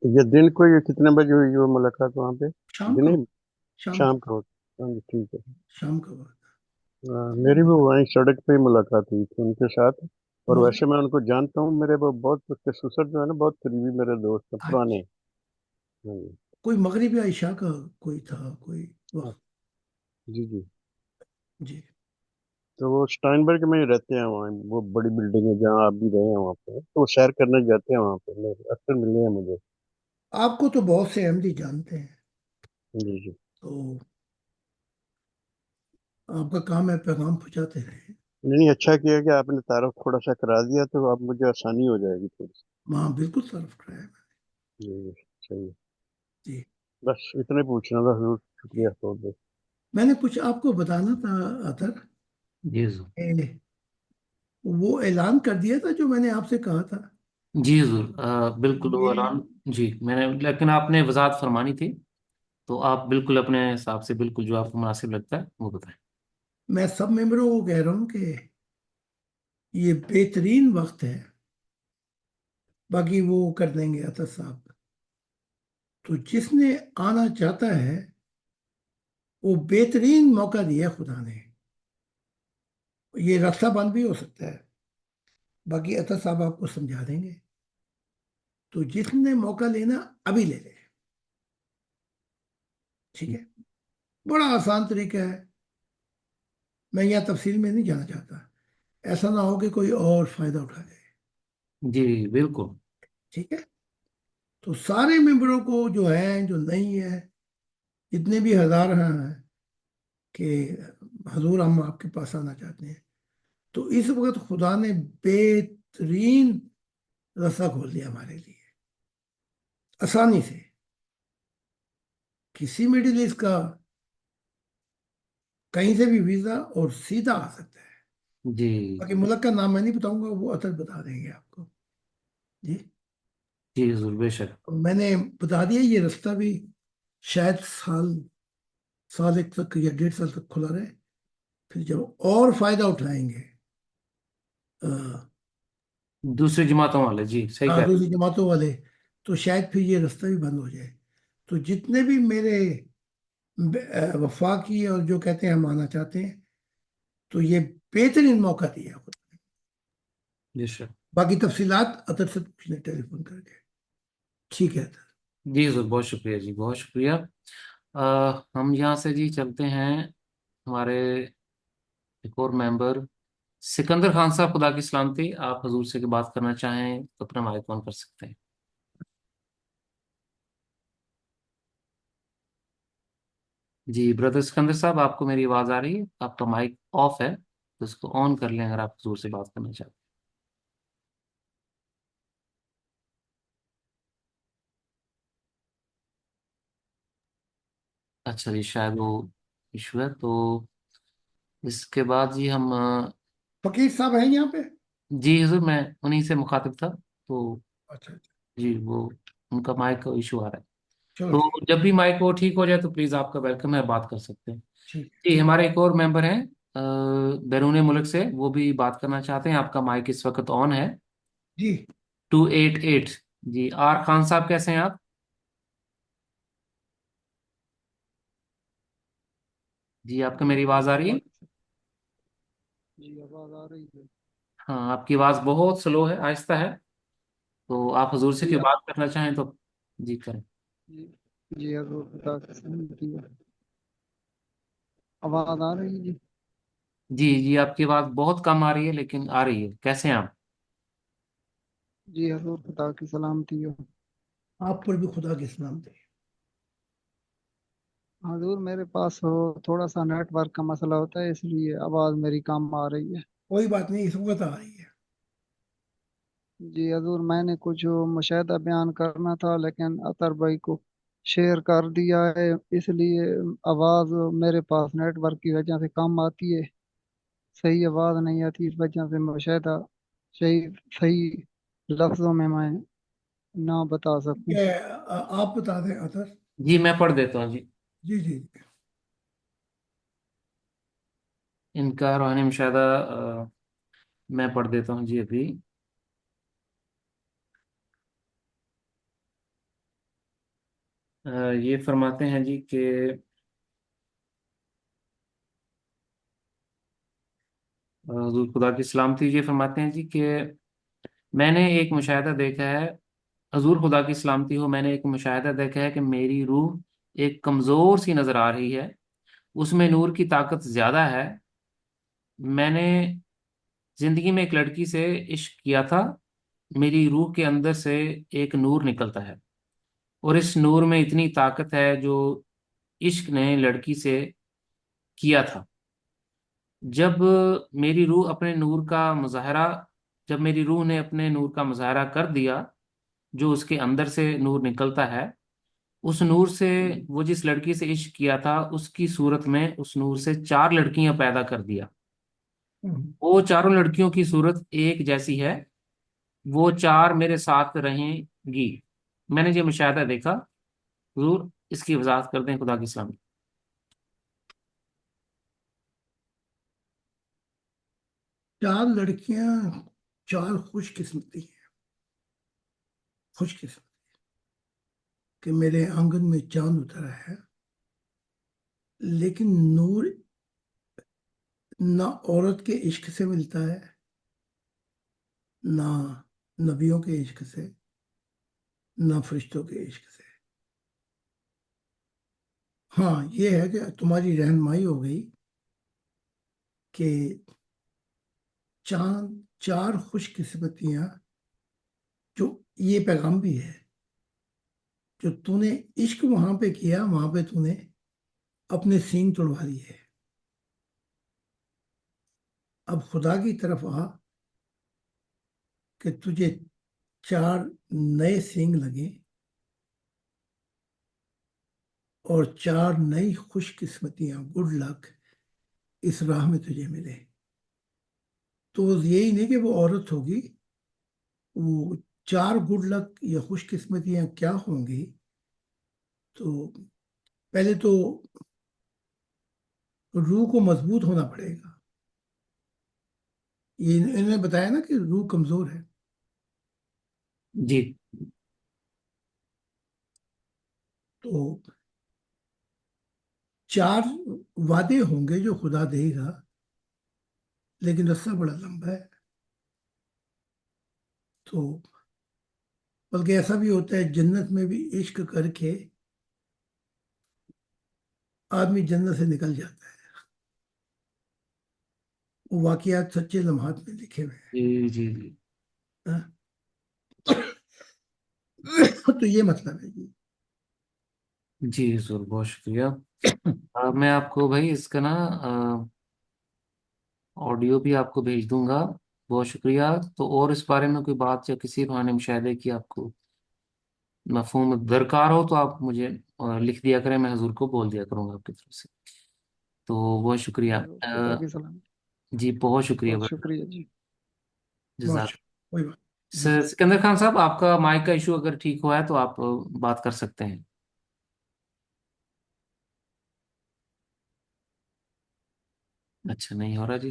یہ دن کو یہ کتنے بجے ہوئی وہ ملاقات وہاں پہ؟ شام کا، دن شام کا، شام کا ہوتا؟ ہاں جی ٹھیک ہے. شام کا وقت. میری بھی وہیں سڑک پہ ہی ملاقات ہوئی تھی ان کے ساتھ. اور مجھے ویسے میں ان کو جانتا ہوں، میرے وہ بہت اس کے سسر جو ہے نا، بہت قریبی میرے دوست ہیں پرانے. हाँ जी। कोई मगरिब या इशा का कोई था कोई वक्त? जी जी। जी। तो वो स्टाइनबर्ग में ही रहते हैं वहाँ, वो बड़ी बिल्डिंग है जहाँ आप भी रहे हैं वहाँ पे, तो वो सैर करने जाते हैं वहाँ पे, अक्सर मिले हैं मुझे। आपको तो बहुत से अहमदी जानते हैं, जी जी। तो आपका काम है पैगाम पहुंचाते रहे। नहीं नहीं, अच्छा किया कि आपने तारुफ थोड़ा सा करा दिया, तो अब मुझे आसानी हो जाएगी थोड़ी सी। वहाँ बिल्कुल सर्व कराया मैंने। जी जी, सही है। जी। बस इतने पूछना था जरूर, जी। शुक्रिया बहुत बहुत। मैंने कुछ आपको बताना था अतर, जी जरूर। कि वो ऐलान कर दिया था जो मैंने आपसे कहा था। जी जरूर, बिल्कुल वो ये ऐलान। जी मैंने, लेकिन आपने वजाहत फरमानी थी, तो आप बिल्कुल अपने हिसाब से बिल्कुल जो आपको मुनासिब लगता है वो बताएं। मैं सब मेंबरों को कह रहा हूँ कि ये बेहतरीन वक्त है, बाकी वो कर देंगे अतर साहब। तो जिसने आना चाहता है, वो बेहतरीन मौका दिया खुदा ने। ये रास्ता बंद भी हो सकता है, बाकी अतर साहब आपको समझा देंगे। तो जिसने मौका लेना अभी ले ले, ठीक है? बड़ा आसान तरीका है, मैं यहाँ तफसील में नहीं जाना चाहता। ऐसा ना हो कि कोई और फायदा उठा जाए। जी बिल्कुल। ठीक है? तो सारे मेंबरों को जो है जो नहीं है, जितने भी हजार हैं, कि हजूर हम आपके पास आना चाहते हैं, तो इस वक्त खुदा ने बेहतरीन रास्ता खोल दिया हमारे लिए, आसानी से। किसी मिडिल ईस्ट का कहीं से भी वीजा और सीधा आ सकता है। जी बाकी मुल्क का नाम मैं नहीं बताऊंगा, वो अतर बता देंगे आपको। जी। जी जरूर, बेशक। तो मैंने बता दिया, ये रास्ता भी शायद साल एक तक या 1.5 साल तक खुला रहे। फिर जब और फायदा उठाएंगे, अ, दूसरी जमातों वाले, जी सही कह रहे दूसरी जमातों वाले, तो शायद फिर ये रास्ता भी बंद हो जाए। तो जितने भी मेरे वफाकी और जो कहते हैं हम आना चाहते हैं, तो ये बेहतरीन मौका दिया खुद। हैं। बेशक। बाकी तफसीलात अतर से पूछ लें टेलीफोन करके। ठीक है अतर। जी जरूर, बहुत शुक्रिया जी, बहुत शुक्रिया। हम यहाँ से जी चलते हैं हमारे एक और मेंबर, सिकंदर खान साहब, खुदा की सलामती। आप हजूर से की बात करना चाहें तो अपना माइक ऑन कर सकते हैं। जी ब्रदर सिकंदर साहब, आपको मेरी आवाज़ आ रही है? आपका माइक ऑफ है, तो इसको ऑन कर लें अगर आप हजूर से बात करना चाहते हैं। अच्छा जी, शायद वो इशू है। तो इसके बाद जी हम फकीर साहब हैं यहाँ पे? जी हजूर, मैं उन्हीं से मुखातिब था, तो अच्छा अच्छा। जी वो उनका माइक का इशू आ रहा है। चलो ठीक। तो जब भी माइक वो ठीक हो जाए तो प्लीज़ आपका वेलकम है, बात कर सकते हैं। ठीक है। जी हमारे एक और मेंबर हैं बैरून मुल्क से, वो भी बात करना चाहते हैं। आपका माइक इस वक्त ऑन है। जी। 288। जी आर खान साहब, कैसे हैं आप? जी आपको मेरी आवाज़ आ रही है? जी आवाज आ रही है। हाँ, आपकी आवाज़ बहुत स्लो है, आहिस्ता है। तो आप हजूर से जी क्यों बात करना चाहें तो जी करें। जी जी हजूर खुदा की सलामती हो। आवाज आ रही है जी। जी जी, आपकी आवाज़ बहुत कम आ रही है, लेकिन आ रही है। कैसे हैं आप? जी हजूर खुदा की सलामती हो। आप पर भी खुदा की सलाम दे। हजूर मेरे पास हो थोड़ा सा नेटवर्क का मसला होता है, इसलिए आवाज मेरी कम आ रही है। कोई बात नहीं, इस वक्त आ रही है। जी हजूर मैंने कुछ मुशाहिदा बयान करना था, लेकिन अतर भाई को शेयर कर दिया है, इसलिए आवाज मेरे पास नेटवर्क की वजह से कम आती है। सही आवाज नहीं आती, इस वजह से मुशाहिदा सही सही लफ्जों में मैं ना बता सकूं। ये आप बता दें अतर। जी मैं पढ़ देता हूँ जी। जी जी। इनका रूहानी मुशाहिदा मैं पढ़ देता हूँ जी अभी। ये फरमाते हैं जी कि हुजूर खुदा की सलामती, ये फरमाते हैं जी कि मैंने एक मुशाहिदा देखा है حضور خدا کی سلامتی ہو، میں نے ایک مشاہدہ دیکھا ہے کہ میری روح ایک کمزور سی نظر آ رہی ہے، اس میں نور کی طاقت زیادہ ہے۔ میں نے زندگی میں ایک لڑکی سے عشق کیا تھا، میری روح کے اندر سے ایک نور نکلتا ہے، اور اس نور میں اتنی طاقت ہے جو عشق نے لڑکی سے کیا تھا۔ جب میری روح اپنے نور کا مظاہرہ جب میری روح نے اپنے نور کا مظاہرہ کر دیا، جو اس کے اندر سے نور نکلتا ہے، اس نور سے وہ جس لڑکی سے عشق کیا تھا اس کی صورت میں اس نور سے 4 لڑکیاں پیدا کر دیا۔ وہ چاروں لڑکیوں کی صورت ایک جیسی ہے، وہ 4 میرے ساتھ رہیں گی۔ میں نے یہ مشاہدہ دیکھا، حضور اس کی وضاحت کر دیں خدا کی سلامتی۔ 4 لڑکیاں، 4 خوش قسمتی ہیں، خوش قسمتی کہ میرے آنگن میں چاند اترا ہے، لیکن نور نہ عورت کے عشق سے ملتا ہے، نہ نبیوں کے عشق سے، نہ فرشتوں کے عشق سے۔ ہاں یہ ہے کہ تمہاری رہنمائی ہو گئی کہ چاند 4 خوش قسمتیاں، جو یہ پیغام بھی ہے، جو تو نے عشق وہاں پہ کیا، وہاں پہ تو نے اپنے سینگ توڑوا لیے۔ اب خدا کی طرف آ کہ تجھے 4 نئے سینگ لگے اور 4 نئی خوش قسمتیاں، گڈ لک اس راہ میں تجھے ملے۔ تو یہی نہیں کہ وہ عورت ہوگی، وہ 4 گڈ لک یا خوش قسمتیاں کیا ہوں گی؟ تو پہلے تو روح کو مضبوط ہونا پڑے گا۔ یہ انہوں نے بتایا نا کہ روح کمزور ہے، جی تو 4 وعدے ہوں گے جو خدا دے گا، لیکن رستہ بڑا لمبا ہے۔ تو بلکہ ایسا بھی ہوتا ہے جنت میں بھی عشق کر کے آدمی جنت سے نکل جاتا ہے، وہ واقعات سچے لمحات میں لکھے ہوئے جی جی جی ہیں۔ تو یہ مطلب ہے جی۔ جی حضور بہت شکریہ۔ میں آپ کو بھائی اس کا نا آڈیو بھی آپ کو بھیج دوں گا، بہت شکریہ۔ تو اور اس بارے میں کوئی بات یا کسی روحانی مشاہدے کی آپ کو مفہوم درکار ہو تو آپ مجھے لکھ دیا کریں، میں حضور کو بول دیا کروں گا آپ کی طرف سے۔ تو بہت شکریہ۔ چلو خدا کی سلام، جی بہت شکریہ بہت بھائی، شکریہ جی۔ بہت جزاک۔ شکریہ، کوئی بات نہیں۔ سکندر خان صاحب، آپ کا مائک کا ایشو اگر ٹھیک ہوا ہے تو آپ بات کر سکتے ہیں۔ اچھا نہیں ہو رہا جی۔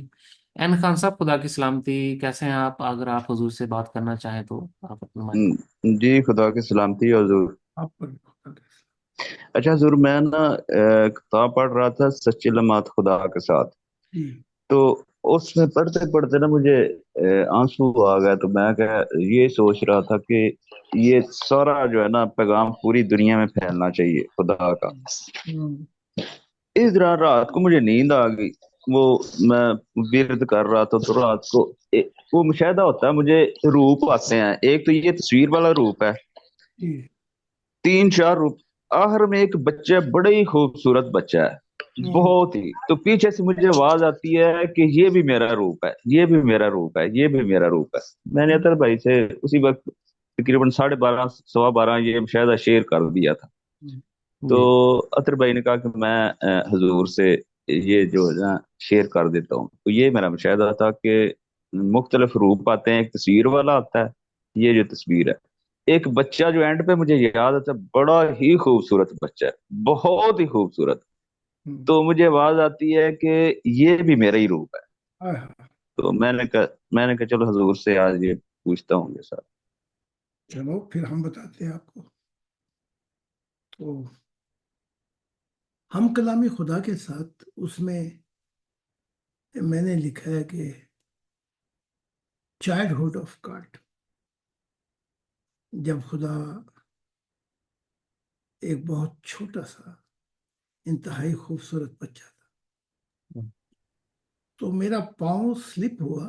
این خان صاحب خدا کی سلامتی، کیسے ہیں آپ؟ اگر آپ حضور سے بات کرنا چاہیں تو آپ اپنا مائک۔ جی خدا کی سلامتی حضور۔ آپ پر بھی خدا کا اچھا حضور، میں نا کتاب پڑھ رہا تھا سچی لمحات خدا کے ساتھ، جی تو اس میں پڑھتے پڑھتے نا مجھے آنسو آ گیا، تو میں یہ سوچ رہا تھا کہ یہ سارا جو ہے نا پیغام پوری دنیا میں پھیلنا چاہیے خدا کا۔ اس دوران رات کو مجھے نیند آ گئی، وہ میں ورد کر رہا تھا، تو رات کو وہ مشاہدہ ہوتا ہے، مجھے روپ آتے ہیں۔ ایک تو یہ تصویر والا روپ ہے، جی 3 4 روپ، آخر میں ایک بچہ، بڑا ہی خوبصورت بچہ ہے، بہت ہی۔ تو پیچھے سے مجھے آواز آتی ہے کہ یہ بھی میرا روپ ہے، یہ بھی میرا روپ ہے، یہ بھی میرا روپ ہے۔ میں نے اطہر بھائی سے اسی وقت تقریباً 12:30 12:15 یہ مشاہدہ شیئر کر دیا تھا۔ تو اطہر بھائی نے کہا کہ میں حضور سے یہ جو ہے نا شیئر کر دیتا ہوں۔ تو یہ میرا مشاہدہ تھا کہ مختلف روپ آتے ہیں، ایک تصویر والا آتا ہے، یہ جو تصویر ہے، ایک بچہ جو اینڈ پہ مجھے یاد آتا ہے، بڑا ہی خوبصورت بچہ ہے، بہت ہی خوبصورت۔ تو مجھے آواز آتی ہے کہ یہ بھی میرا ہی روپ ہے۔ تو میں نے کہا چلو حضور سے آج یہ پوچھتا ہوں یہ سر۔ چلو پھر ہم بتاتے ہیں آپ کو۔ تو ہم کلامی خدا کے ساتھ اس میں نے لکھا ہے کہ چائلڈ ہوڈ آف گاڈ، جب خدا ایک بہت چھوٹا سا انتہائی خوبصورت بچہ تھا، تو میرا پاؤں سلپ ہوا،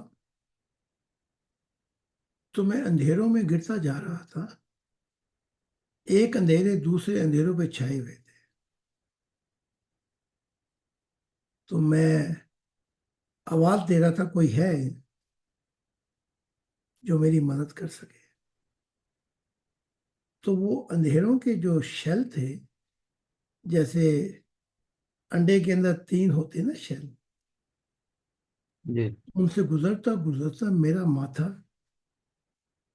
تو میں اندھیروں میں گرتا جا رہا تھا، ایک اندھیرے دوسرے اندھیروں پہ چھائے ہوئے تھے، تو میں آواز دے رہا تھا کوئی ہے جو میری مدد کر سکے۔ تو وہ اندھیروں کے جو شیل تھے، جیسے انڈے کے اندر 3 ہوتے نا شیل، جی ان سے گزرتا گزرتا میرا ماتھا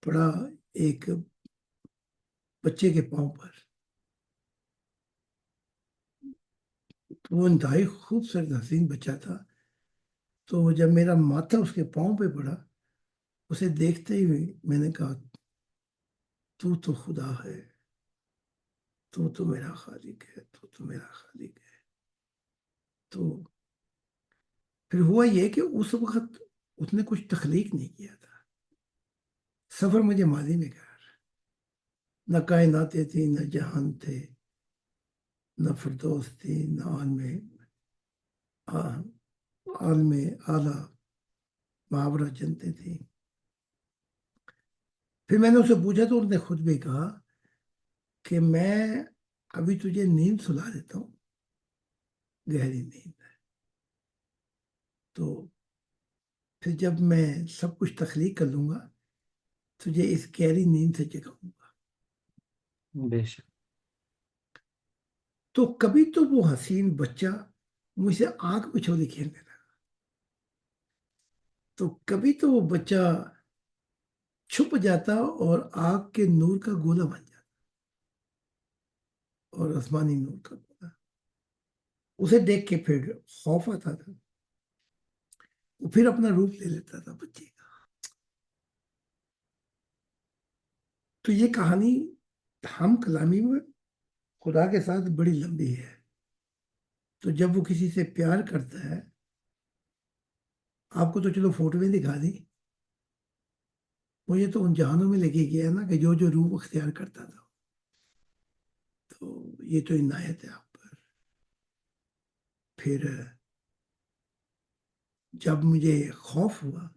پڑا ایک بچے کے پاؤں پر۔ تو وہ انتہائی خوبصورت حسین بچہ تھا، تو جب میرا ماتھا اس کے پاؤں پہ پڑا، اسے دیکھتے ہی میں نے کہا تو خدا ہے، تو میرا خالق ہے، تو میرا خالق ہے۔ تو پھر ہوا یہ کہ اس وقت اس نے کچھ تخلیق نہیں کیا تھا، سفر مجھے ماضی میں گیا، نہ کائناتیں تھیں، نہ جہان تھے، نہ فردوس تھی، نہ عالم اعلیٰ محاورہ جنتیں تھیں۔ پھر میں نے اسے پوچھا تو اس نے خود بھی کہا کہ میں ابھی تجھے نیند سلا دیتا ہوں، گہری نیند ہے، تو پھر جب میں سب کچھ تخلیق کر لوں گا تجھے اس گہری نیند سے جگاؤں گا۔ بے شک۔ تو کبھی تو وہ حسین بچہ مجھ سے آنکھ مچھولی کھیلنے لگا، تو کبھی تو وہ بچہ چھپ جاتا اور آگ کے نور کا گولا بن جاتا، اور آسمانی نور کا گولا۔ اسے دیکھ کے پھر خوف آتا تھا، وہ پھر اپنا روپ لے لیتا تھا بچے کا۔ تو یہ کہانی ہم کلامی میں خدا کے ساتھ بڑی لمبی ہے۔ تو جب وہ کسی سے پیار کرتا ہے، آپ کو تو چلو فوٹو میں دکھا دی، مجھے تو ان جہانوں میں لے کے گیا نا کہ جو جو روح اختیار کرتا تھا۔ تو یہ تو عنایت ہے آپ پر۔ پھر جب مجھے خوف ہوا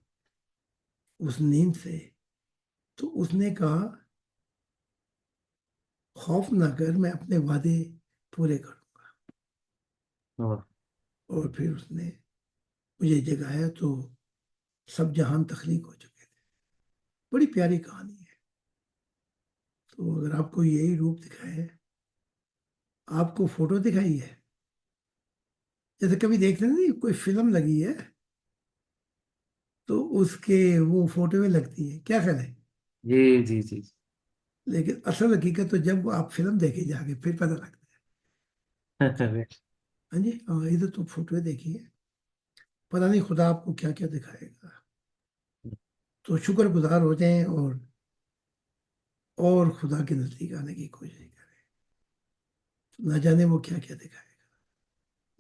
اس نیند سے، تو اس نے کہا خوف نہ کر، میں اپنے وعدے پورے کروں گا۔ اور پھر اس نے مجھے جگایا تو سب جہان تخلیق ہو چکے تھے۔ بڑی پیاری کہانی ہے۔ تو اگر آپ کو یہی روپ دکھائے، آپ کو فوٹو دکھائی ہے، جیسے کبھی دیکھتے ہیں نا کوئی فلم لگی ہے تو اس کے وہ فوٹو میں لگتی ہے، کیا خیال ہے؟ جی جی جی لیکن اصل حقیقت تو جب آپ فلم دیکھے جا کے پھر پتہ لگتا ہے۔ ہاں جی، ادھر تو فوٹو دیکھی ہے، پتہ نہیں خدا آپ کو کیا کیا دکھائے گا۔ تو شکر گزار ہو جائیں اور خدا کے نزدیک آنے کی کوشش کریں، نہ جانے وہ کیا کیا دکھائے گا۔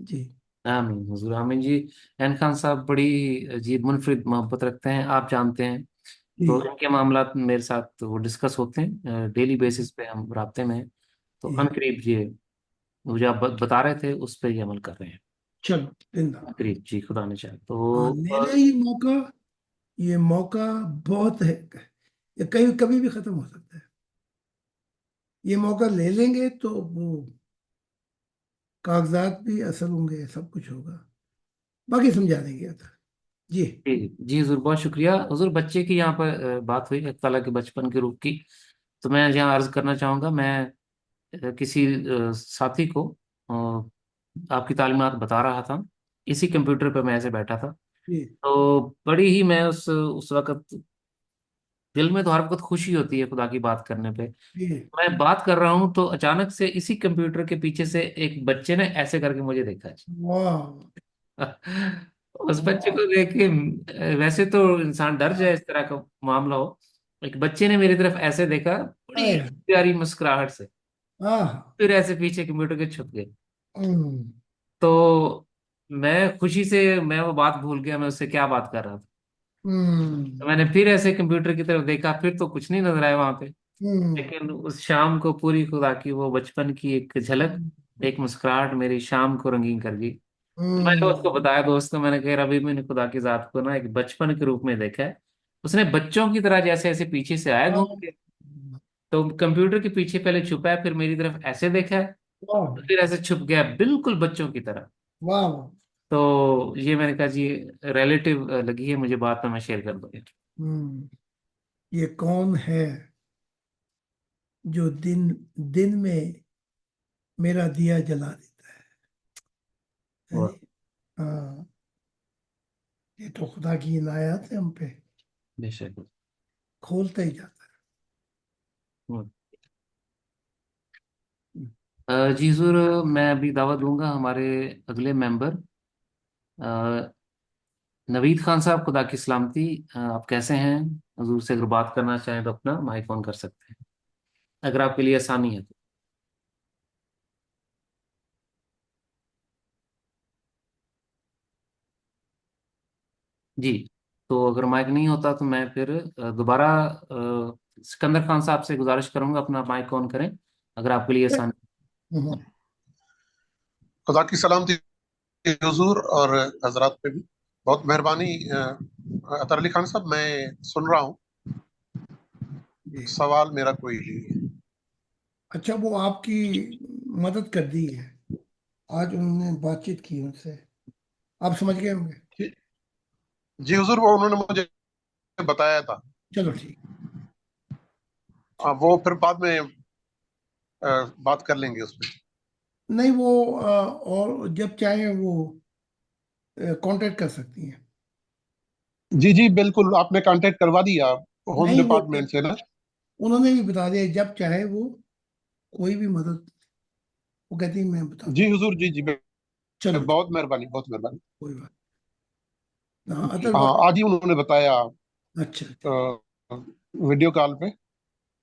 جی آمین حضور آمین جی۔ عین خان صاحب بڑی عجیب منفرد محبت رکھتے ہیں، آپ جانتے ہیں، جی تو ان کے معاملات میرے ساتھ وہ ڈسکس ہوتے ہیں ڈیلی بیسس پہ، ہم رابطے میں ہیں، تو جی، ان قریب یہ مجھے آپ بتا رہے تھے اس پہ ہی عمل کر رہے ہیں چلو زندہ ان قریب، جی خدا نے چاہا تو لے لیں یہ موقع بہت ہے، یہ کہیں کبھی بھی ختم ہو سکتا ہے۔ یہ موقع لے لیں گے تو وہ کاغذات بھی اصل ہوں گے، سب کچھ ہوگا، باقی سمجھا دیں گے۔ جی جی جی حضور بہت شکریہ حضور۔ بچے کی یہاں پر بات ہوئی اللہ تعالیٰ کے بچپن کے روح کی، تو میں یہاں عرض کرنا چاہوں گا، میں کسی ساتھی کو آپ کی تعلیمات بتا رہا تھا، اسی کمپیوٹر پہ میں ایسے بیٹھا تھا، جی تو بڑی ہی میں اس وقت دل میں تو ہر وقت خوشی ہوتی ہے خدا کی بات کرنے پہ، جی، میں بات کر رہا ہوں تو اچانک سے اسی کمپیوٹر کے پیچھے سے ایک بچے نے ایسے کر کے مجھے دیکھا واہ اس بچے واہ، کو دیکھ کے ویسے تو انسان ڈر جائے اس طرح کا معاملہ ہو، ایک بچے نے میری طرف ایسے دیکھا بڑی پیاری مسکراہٹ سے، ہاں، پھر ایسے پیچھے کمپیوٹر کے چھپ گئے، ہم، تو میں خوشی سے میں وہ بات بھول گیا میں اس سے کیا بات کر رہا تھا، ہم، تو میں نے پھر ایسے کمپیوٹر کی طرف دیکھا، پھر تو کچھ نہیں نظر آیا وہاں پہ، लेकिन उस शाम को पूरी खुदा की वो बचपन की एक झलक, एक मुस्कुराहट मेरी शाम को रंगीन कर गई। तो मैंने उसको बताया, दोस्त को, मैंने कहा अभी मैंने खुदा की जात को ना एक बचपन के रूप में देखा है। उसने बच्चों की तरह जैसे ऐसे पीछे से आया घूम के, तो कंप्यूटर के पीछे पहले छुपा है, फिर मेरी तरफ ऐसे देखा है, वाह तो फिर ऐसे छुप गया बिल्कुल बच्चों की तरह। वाह वाह। तो ये मैंने कहा जी, रिलेटिव लगी है मुझे, बात में मैं शेयर कर दूंगी। हम्म, ये कौन है जो दिन दिन में मेरा दिया जला देता है और जी? हाँ, ये तो खुदा की इनायत है हम पे, बेशक। खोलता ही जाता हम्म। जी हुजूर, मैं अभी दावत दूंगा हमारे अगले मेंबर नवीद खान साहब, खुदा की सलामती। आप कैसे हैं? हुजूर से अगर बात करना चाहें तो अपना माइक ऑन कर सकते हैं, अगर आपके लिए आसानी है तो। जी, तो अगर माइक नहीं होता तो मैं फिर दोबारा सिकंदर खान साहब से गुजारिश करूंगा अपना माइक ऑन करें, अगर आपके लिए आसानी। है। खुदा की सलामती हुजूर और हजरात पे भी बहुत मेहरबानी। अतर अली खान साहब, मैं सुन रहा हूँ। जी, सवाल मेरा कोई नहीं है। अच्छा, वो आपकी मदद कर दी है, आज उन्होंने बातचीत की उनसे, आप समझ गए होंगे। जी जी हुजूर, वो उन्होंने मुझे बताया था। चलो ठीक। वो फिर बाद में बात कर लेंगे उस पर। नहीं, वो और जब चाहे वो कांटेक्ट कर सकती हैं। जी जी बिल्कुल, आपने कांटेक्ट करवा दिया होम नहीं, वो डिपार्टमेंट से ना? उन्होंने भी बता दिया, जब चाहे वो कोई भी मदद, वो कहती है मैं बता जी दूँ। हुजूर, जी जी चलो ठीक, बहुत मेहरबानी, बहुत मेहरबानी। कोई बात। हाँ, अदर हाँ, वक्त। आज ही उन्होंने बताया अच्छा अच्छा। वीडियो कॉल पे।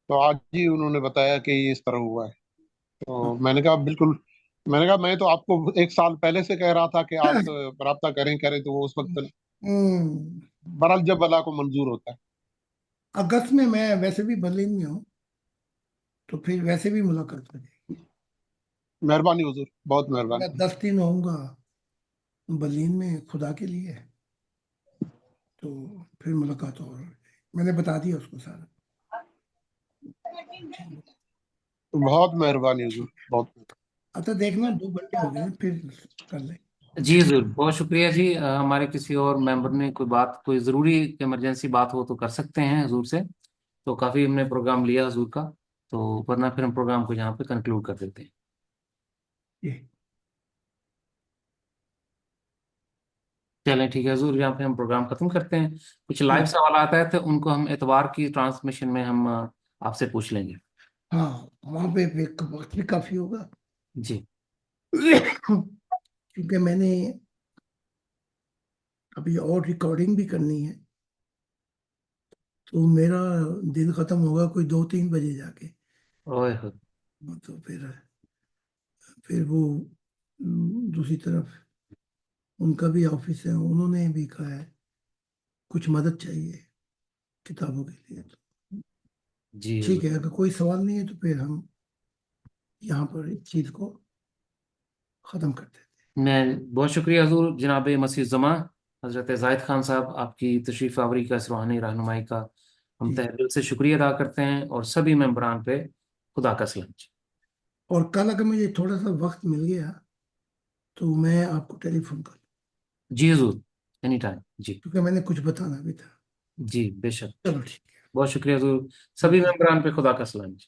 तो आज ही उन्होंने बताया कि ये इस तरह हुआ है। हाँ। तो मैंने कहा बिल्कुल। मैंने कहा मैं तो आपको एक साल पहले से कह रहा था कि आप राब्ता करें करें, तो वो उस वक्त हम्म, बहरहाल जब अल्लाह को मंजूर होता है। अगस्त में मैं वैसे भी बर्लिन में हूँ, तो फिर वैसे भी मुलाकात हो जाएगी। मेहरबानी हुजूर, बहुत मैं मेहरबानी। 10 दिन होऊंगा बर्लिन में खुदा के लिए, तो फिर मुलाकात और हो जाएगी। मैंने बता दिया उसको सारा। ठीक बहुत मेहरबानी हुजूर, ठीक। बहुत। अच्छा, देखना 2 घंटे हो गए, फिर कर ले। जी जरूर, बहुत शुक्रिया जी। हमारे किसी और मेंबर ने कोई बात, कोई ज़रूरी इमरजेंसी बात हो तो कर सकते हैं हजूर से। तो काफ़ी हमने प्रोग्राम लिया हजूर का, तो वरना फिर हम प्रोग्राम को यहाँ पे कंक्लूड कर देते हैं। ये चलें ठीक है हजूर, यहाँ पे हम प्रोग्राम खत्म करते हैं। कुछ लाइव ठीक। सवाल आते हैं तो उनको हम एतवार की ट्रांसमिशन में हम आपसे पूछ लेंगे। हाँ, वहाँ पे वक्त भी काफी होगा। जी क्योंकि मैंने अभी और रिकॉर्डिंग भी करनी है, तो मेरा दिन खत्म होगा कोई 2-3 बजे जाके। ओए हो। तो फिर वो दूसरी तरफ उनका भी ऑफिस है, उन्होंने भी कहा है कुछ मदद चाहिए किताबों के लिए। तो जी ठीक हजूर। है, अगर कोई सवाल नहीं है तो फिर हम यहाँ पर इस चीज को खत्म करते हैं। मैं बहुत शुक्रिया हजूर, जनाब मसीह जमा हजरत जाहिद खान साहब, आपकी तशरीफ़ आवरी का, इस रूहानी रहनुमाई का हम जी, तहे दिल से शुक्रिया अदा करते हैं, और सभी मेंबरान पे खुदा का सलाम जी। और कल अगर मुझे थोड़ा सा वक्त मिल गया तो मैं आपको टेलीफोन कर, जी हजूर, एनी टाइम जी। क्योंकि मैंने कुछ बताना भी था। जी बेशक। चलो ठीक बहुत शुक्रिया हजूर, है, सभी ओके। मेंबरान पे खुदा का सलाम जी।